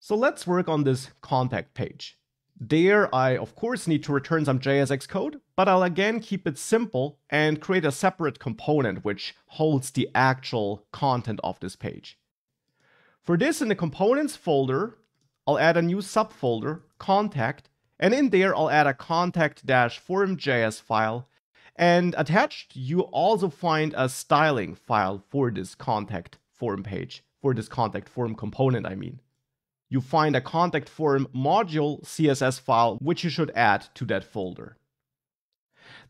So let's work on this contact page. There I of course need to return some JSX code, but I'll again keep it simple and create a separate component which holds the actual content of this page. For this, in the components folder, I'll add a new subfolder, contact, and in there I'll add a contact-forum.js file, and attached you also find a styling file for this contact form page, for this contact form component I mean. You find a contact form module CSS file which you should add to that folder.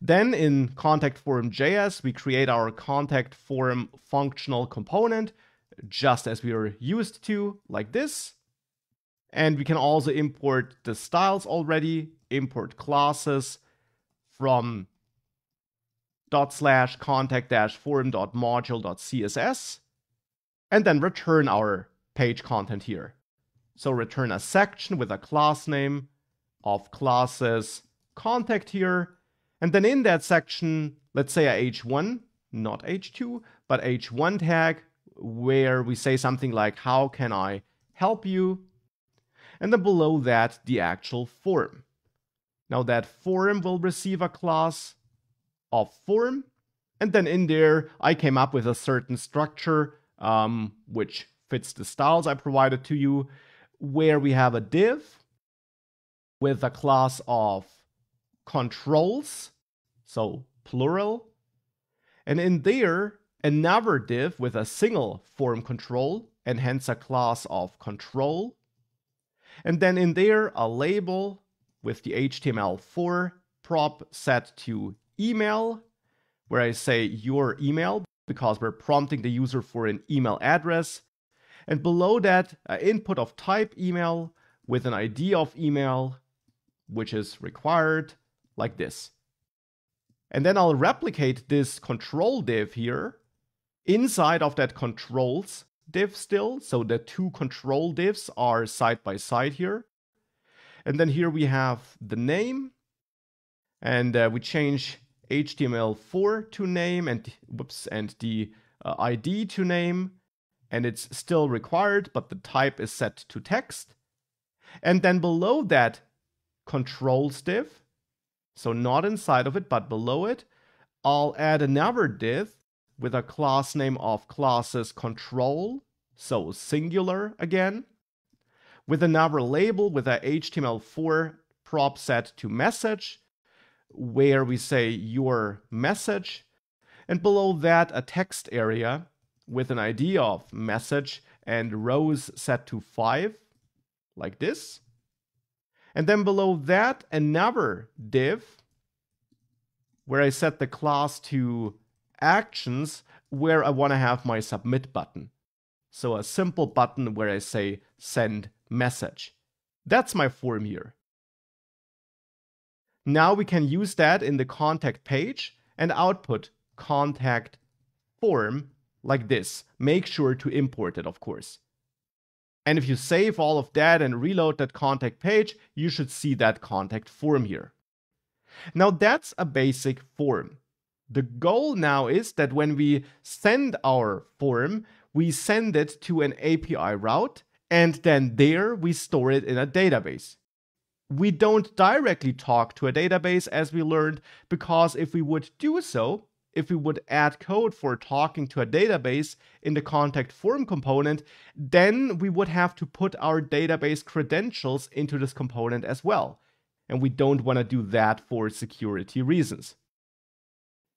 Then in contact form.js we create our contact form functional component just as we are used to, like this. And we can also import the styles already, import classes from /contact-forum.module.css, and then return our page content here. So return a section with a class name of classes contact here, and then in that section, let's say a h1, not h2, but h1 tag, where we say something like, how can I help you? And then below that, the actual form. Now that form will receive a class of form, and then in there, I came up with a certain structure, which fits the styles I provided to you, where we have a div with a class of controls, so plural, and in there, another div with a single form control, and hence a class of control. And then in there, a label with the HTML4 prop set to email, where I say your email, because we're prompting the user for an email address. And below that, an input of type email with an ID of email, which is required, like this. And then I'll replicate this control div here inside of that controls div still. So the two control divs are side by side here. And then here we have the name, and we change HTML4 to name and the ID to name, and it's still required, but the type is set to text. And then below that controls div, so not inside of it, but below it, I'll add another div with a class name of classes control, so singular again, with another label with a HTML4 prop set to message, where we say your message, and below that a text area with an ID of message and rows set to 5, like this. And then below that another div where I set the class to actions, where I want to have my submit button. So a simple button where I say send message. That's my form here. Now we can use that in the contact page and output contact form like this. Make sure to import it, of course. And if you save all of that and reload that contact page, you should see that contact form here. Now that's a basic form. The goal now is that when we send our form, we send it to an API route, and then there we store it in a database. We don't directly talk to a database, as we learned, because if we would do so, if we would add code for talking to a database in the contact form component, then we would have to put our database credentials into this component as well. And we don't want to do that for security reasons.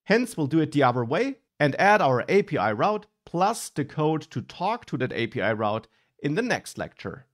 Hence, we'll do it the other way and add our API route plus the code to talk to that API route in the next lecture.